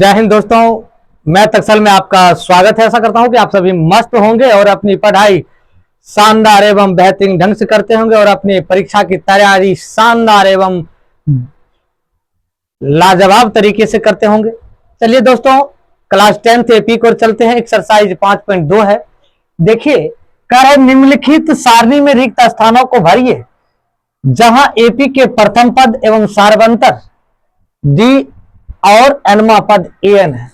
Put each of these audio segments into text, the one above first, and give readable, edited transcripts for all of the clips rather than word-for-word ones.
जय हिंद दोस्तों, मैं तक्सल में आपका स्वागत है। ऐसा करता हूं कि आप सभी मस्त होंगे और अपनी पढ़ाई शानदार एवं बेहतरीन ढंग से करते होंगे और अपनी परीक्षा की तैयारी शानदार एवं लाजवाब तरीके से करते होंगे। चलिए दोस्तों, क्लास 10th एपी को चलते हैं। एक्सरसाइज 5.2 है। देखिए, कह रहे निम्नलिखित सारणी में रिक्त स्थानों को भरिए जहां एपी के प्रथम पद एवं सार्वंतर डी और एनवा पद एन है।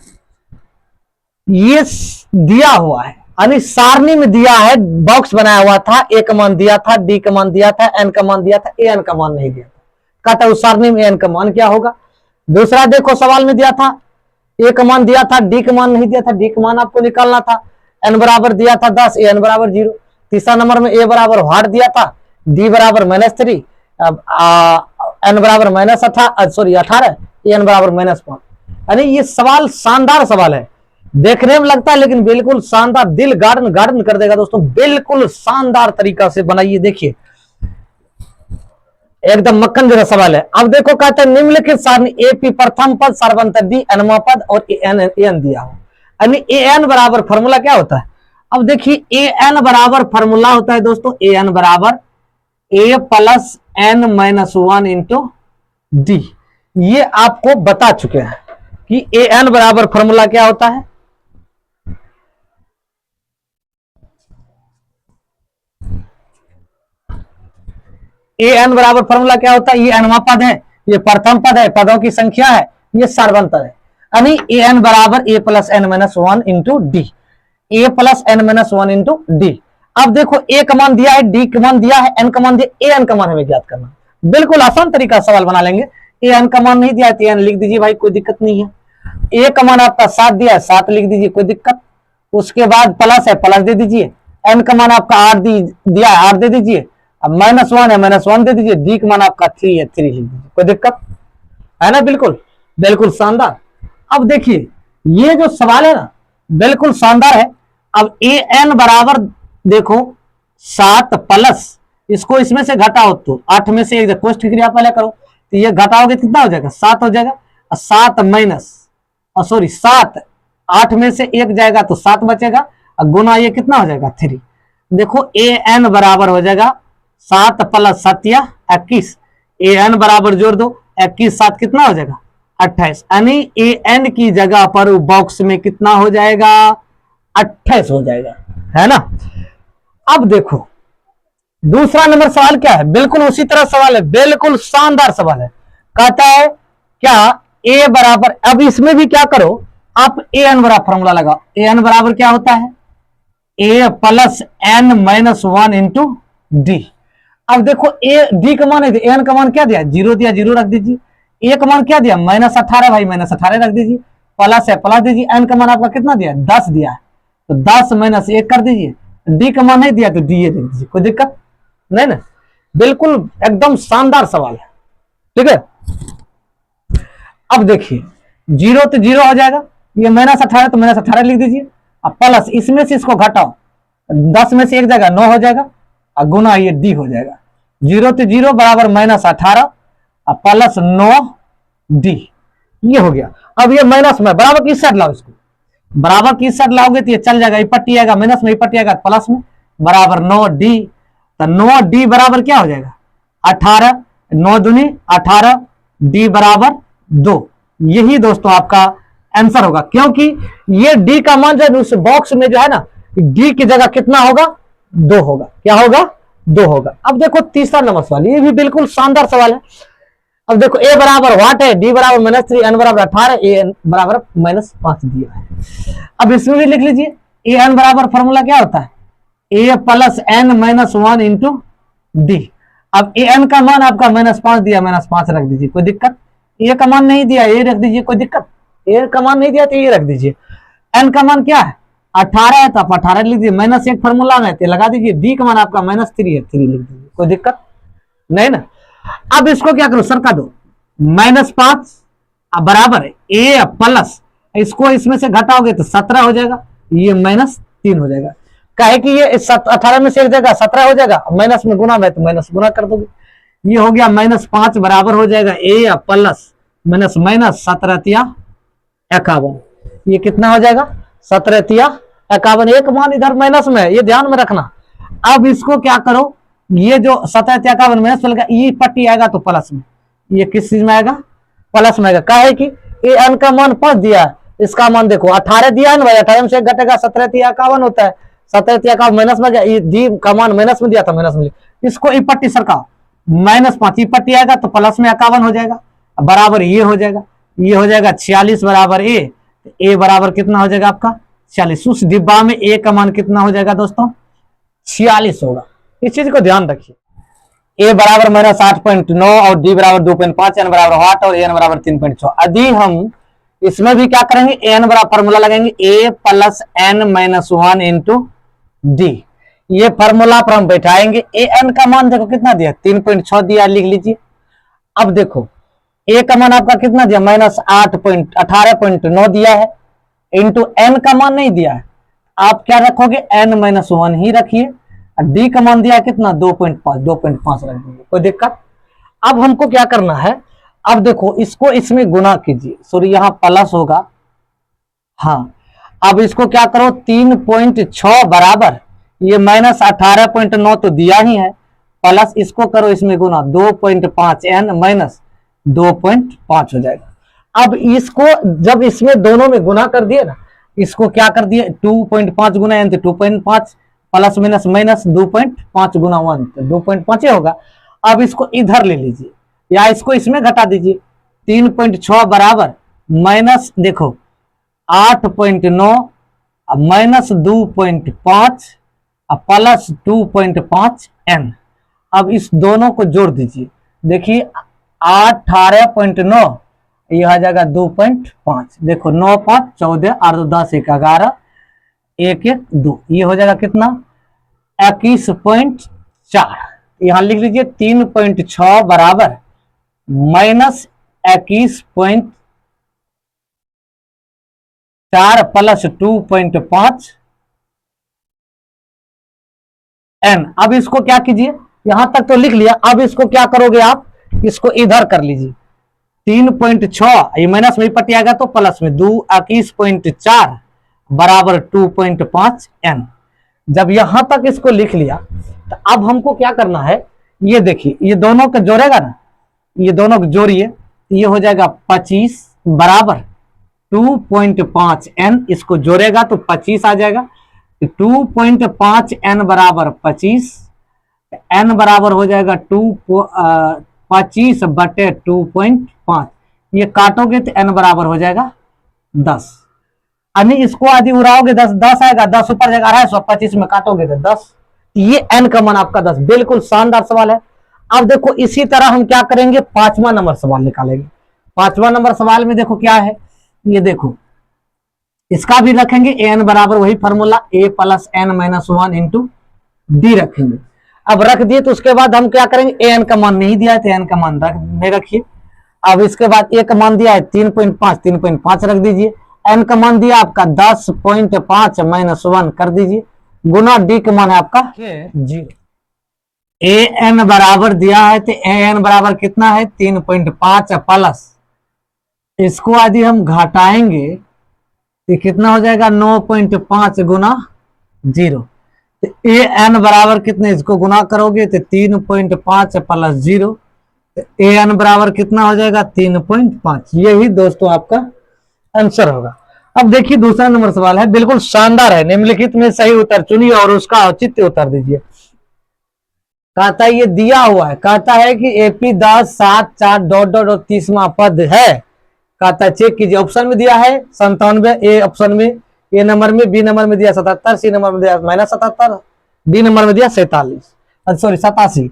ये दिया हुआ है, यानी सारणी में दिया है, बॉक्स बनाया हुआ था। ए का मान दिया था, डी का मान दिया था, एन का मान दिया था, एन का मान नहीं दिया था। कहता है उस सारणी में एन का मान क्या होगा। दूसरा देखो, सवाल में दिया था ए का मान दिया था, डी का मान नहीं दिया था, डी का मान आपको निकालना था। एन बराबर दिया था 10, एन बराबर 0। तीसरा नंबर में ए बराबर वाट दिया था, डी बराबर -3, एन बराबर -18, एन बराबर -5। यानी ये सवाल शानदार सवाल है, देखने में लगता है लेकिन बिल्कुल शानदार, दिल गार्डन गार्डन कर देगा दोस्तों। बिल्कुल शानदार तरीका से बनाइए, देखिए एकदम मक्खन जैसा सवाल है। अब देखो, कहते हैं निम्नलिखित सारणी एपी प्रथम पद सार्वंतर डी एनवा पद और एन दिया हो, यानी एन बराबर फॉर्मूला क्या होता है। अब देखिए, एन बराबर फॉर्मूला होता है दोस्तों, एन बराबर ए प्लस एन -1 इंटू डी। ये आपको बता चुके हैं कि ए एन बराबर फॉर्मूला क्या होता है। ए एन बराबर फॉर्मूला क्या होता है। ये एनवा पद है, ये प्रथम पद है, पदों की संख्या है, ये सार्वंतर है। यानी ए एन बराबर ए प्लस एन -1 इंटू डी, ए प्लस एन -1 इंटू डी। अब देखो, ए का मान दिया है, डी का मान दिया है, एन का मान दिया, ए एन का मान हमें ज्ञात करना। बिल्कुल आसान तरीका सवाल बना लेंगे। ए एन का मान नहीं दिया है, एन लिख दीजिए भाई, कोई दिक्कत नहीं है। ए का मान आपका 7 दिया है, 7 लिख दीजिए, कोई दिक्कत। उसके बाद प्लस है, प्लस दे दीजिए। एन का मान आपका 8 दिया है, 8 दे दीजिए। अब -1 है, -1 दे दीजिए। डी का मान आपका 3 है, 3 लिख दीजिए, कोई दिक्कत है ना। बिल्कुल बिल्कुल शानदार। अब देखिए, ये जो सवाल है ना, बिल्कुल शानदार है। अब ए एन बराबर देखो 7 प्लस, इसको इसमें से घटाओ तो 8 में से एक कोष्ठ क्रिया पहले करो, तो ये घटाओगे कितना हो जाएगा, 7 हो जाएगा। 7 माइनस 7, 8 में से एक जाएगा तो 7 बचेगा, और गुना ये कितना हो जाएगा 3। देखो, ए एन बराबर हो जाएगा 7 प्लस 7 21। ए एन बराबर जोड़ दो, 21 7 कितना हो जाएगा 28। यानी ए एन की जगह पर बॉक्स में कितना हो जाएगा 28 हो जाएगा, है ना। अब देखो, दूसरा नंबर सवाल क्या है, बिल्कुल उसी तरह सवाल है, बिल्कुल शानदार सवाल है। कहता है क्या ए बराबर, अब इसमें भी क्या करो आप, ए एन बराबर फॉर्मूला लगाओ। ए एन बराबर क्या होता है, ए प्लस एन -1 इंटू डी। अब देखो, ए डी का मान है, एन का मान क्या दिया, 0 दिया, 0 रख दीजिए। ए का मान क्या दिया, -18 भाई, -18 रख दीजिए। प्लस है, प्लस दीजिए। एन का मान आपका कितना दिया, 10 दिया है, तो 10 - 1 कर दीजिए। डी का मान नहीं दिया तो डी ए दे दीजिए, कोई दिक्कत नहीं ना। बिल्कुल एकदम शानदार सवाल है, ठीक है। अब देखिए, 0 तो 0 हो जाएगा, ये -18 तो -18 लिख दीजिए। अब प्लस, इसमें से इसको घटाओ, 10 में से एक जाएगा 9 हो जाएगा, और गुना ये डी हो जाएगा। 0 तो 0 बराबर -18 और प्लस 9 डी, ये हो गया। अब ये माइनस में बराबर किस साइड लाओ, इसको बराबर किस साइड लाओगे तो ये चल जाएगा, पट्टी आएगा, माइनस में पट्टी आएगा प्लस में, बराबर 9 डी। तो 9 डी बराबर क्या हो जाएगा 18, 9 दूनी 18, डी बराबर 2। यही दोस्तों आपका आंसर होगा, क्योंकि ये डी का मान जो उस बॉक्स में जो है ना, डी की जगह कितना होगा 2 होगा। क्या होगा 2 होगा। अब देखो, तीसरा नंबर सवाल, ये भी बिल्कुल शानदार सवाल है। अब देखो, ए बराबर वाट है, डी बराबर -3, एन बराबर 18, ए एन बराबर -5 दिया है। अब इसमें भी लिख लीजिए, ए एन बराबर फॉर्मूला क्या होता है, ए प्लस एन -1 इंटू डी। अब ए एन का मान आपका -5 दिया, -5 रख दीजिए, कोई दिक्कत। ए का मान नहीं दिया, ए रख दीजिए, कोई दिक्कत। ए का मान नहीं दिया तो ए रख दीजिए। एन का मान क्या है 18 है, तो आप 18 लिख दीजिए, -1 फॉर्मूला में तो लगा दीजिए। डी का मान आपका -3 है, 3 लिख दीजिए, कोई दिक्कत नहीं ना। अब इसको क्या करो, सरका दो, -5 बराबर है ए प्लस, इसको इसमें से घटाओगे तो 17 हो जाएगा, ये -3 हो जाएगा। कहे कि ये 18 में से एक जगह 17 हो जाएगा, माइनस में गुना में तो माइनस गुना कर दोगे, ये हो गया -5 बराबर हो जाएगा ए प्लस माइनस -17 51। ये कितना हो जाएगा 17 तिया 51। एक मान इधर माइनस में है, ये ध्यान में रखना। अब इसको क्या करो, ये जो 17 तिया 51 माइनस में लगा, ये पट्टी आएगा तो प्लस में, ये किस चीज में आएगा प्लस में आएगा। क्या है कि ए एन का मान 5 दिया है, इसका मान देखो 18 दिया है ना भाई, 18 में से घटेगा 17 तिया 51 होता है, 17 तिया का माइनस में गया, ये डी का मान माइनस में दिया था माइनस में, इसको ई पट्टी सरका -5 ई पट्टी आएगा तो प्लस में 51 हो जाएगा, बराबर ये हो जाएगा, ये हो जाएगा 46 बराबर ए बराबर कितना हो जाएगा आपका 46। उस डिब्बा में ए का मान कितना हो जाएगा दोस्तों 46 होगा। इस चीज को ध्यान रखिए। ए बराबर -8.9 और डी बराबर 2.5, एन बराबर 8 और एन बराबर 3.6। यदि हम इसमें भी क्या करेंगे, एन बराबर फॉर्मूला लगाएंगे a plus n minus 1 into d. ये फॉर्मूला पर हम बैठाएंगे। ए एन का मान देखो कितना दिया 3.6 दिया, लिख लीजिए। अब देखो ए का मान आपका कितना दिया -18.9 दिया है, इंटू एन का मान नहीं दिया है, आप क्या रखोगे n-1 ही रखिए। डी का मान दिया कितना 2.5 रख दीजिए, कोई दिक्कत। अब हमको क्या करना है, अब देखो इसको इसमें गुना कीजिए, सॉरी यहाँ प्लस होगा, हाँ। अब इसको क्या करो 3.6 बराबर ये -18.9 तो दिया ही है, प्लस इसको करो इसमें गुना 2.5 n माइनस 2.5 हो जाएगा। अब इसको जब इसमें दोनों में गुना कर दिए ना, इसको क्या कर दिए 2.5 गुना n तो 2.5 प्लस माइनस माइनस 2.5 गुना 1 तो 2.5 होगा। अब इसको इधर ले लीजिए या इसको इसमें घटा दीजिए, 3.6 बराबर माइनस देखो 8.9 माइनस 2.5 प्लस 2.5 n। अब इस दोनों को जोड़ दीजिए, देखिए 18.9 ये आ जाएगा 2.5, देखो 9 5 14 8 10 1 11 1 1 2, ये हो जाएगा कितना 21.4। यहां लिख लीजिए 3.6 बराबर माइनस 21.4 प्लस 2.5 n। अब इसको क्या कीजिए, यहां तक तो लिख लिया, अब इसको क्या करोगे आप, इसको इधर कर लीजिए 3.6 ये माइनस में पट्टी आएगा तो प्लस में 21.4 बराबर 2.5 n। जब यहां तक इसको लिख लिया तो अब हमको क्या करना है, ये देखिए ये दोनों का जोड़ेगा ना, ये दोनों को जोड़िए, ये हो जाएगा 25 बराबर 2.5 n, इसको जोड़ेगा तो 25 आ जाएगा, 2.5 n बराबर 25, n बराबर हो जाएगा 25 बटे 2.5, ये काटोगे तो n बराबर हो जाएगा 10। यानी इसको आदि उड़ाओगे 10 आएगा, 10 ऊपर जाएगा 250 में काटोगे तो 10, ये n का मान आपका 10। बिल्कुल शानदार सवाल है। अब देखो इसी तरह हम क्या करेंगे, 5वां नंबर सवाल निकालेंगे। 5वां नंबर सवाल में देखो क्या है, ये देखो इसका भी रखेंगे an बराबर वही formula a plus n minus 1 into D रखेंगे। अब रख दिए तो उसके बाद हम क्या करेंगे, an का मान नहीं दिया है तो n का मान नहीं रखिए। अब इसके बाद a का मान दिया है 3.5 रख दीजिए, n का मान दिया आपका 10.5 माइनस 1 कर दीजिए, गुना d का मान है आपका 0। an बराबर दिया है तो an बराबर कितना है 3.5 प्लस इसको यदि हम घटाएंगे तो कितना हो जाएगा 9.5 गुना 0, तो an बराबर कितने, इसको गुना करोगे तो 3.5 प्लस 0, तो an बराबर कितना हो जाएगा 3.5। यही दोस्तों आपका आंसर होगा। अब देखिए दूसरा नंबर सवाल है, बिल्कुल शानदार है। निम्नलिखित में सही उत्तर चुनिए और उसका औचित्य उत्तर दीजिए। कहता है ये दिया हुआ है, कहता है कि एपी 10 7 4 डॉट डॉट 30वां पद है, कहता है चेक कीजिए। ऑप्शन में दिया है 97, ए ऑप्शन में, ए नंबर में, बी नंबर में दिया 77, सी नंबर में दिया -77, डी नंबर में दिया 87।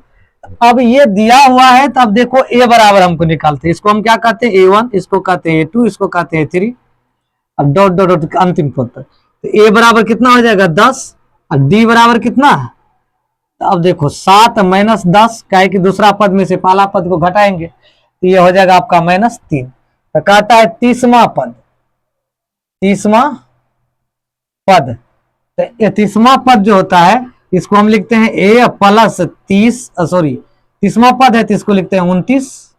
अब ये दिया हुआ है तो अब देखो ए बराबर हमको निकालते हैं, इसको हम क्या कहते हैं A1, इसको कहते हैं A2, इसको कहते हैं A3, अब डॉट डॉट डॉट अंतिम पद तक। तो ए बराबर कितना हो जाएगा 10 और डी बराबर कितना है, तो अब देखो 7 माइनस 10, क्या कि दूसरा पद में से पहला पद को घटाएंगे तो ये हो जाएगा आपका -3। तो कहता है 30वां पद, 30वां पद, तो 30वां पद जो होता है इसको हम लिखते हैं a प्लस 30, सॉरी 30वां पद है तो इसको लिखते हैं 29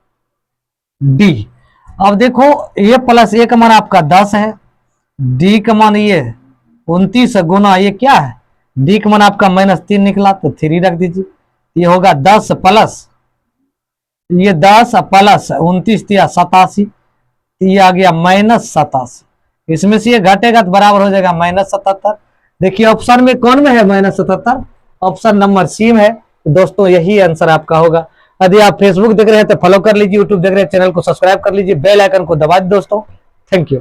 डी। अब देखो ये प्लस ए का मान आपका 10 है, डी का मान ये 29 गुना ये क्या है, डी का मान आपका -3 निकला तो 3 रख दीजिए, ये होगा 10 प्लस ये 10 प्लस 29 दिया 87, ये आ गया -87, इसमें से ये घटेगा तो बराबर हो जाएगा -77। देखिए ऑप्शन में कौन में है -77, ऑप्शन नंबर सी में है। तो दोस्तों यही आंसर आपका होगा। यदि आप फेसबुक देख रहे हैं तो फॉलो कर लीजिए, यूट्यूब देख रहे हैं चैनल को सब्सक्राइब कर लीजिए, बेल आइकन को दबा दीजिए दोस्तों। Thank you.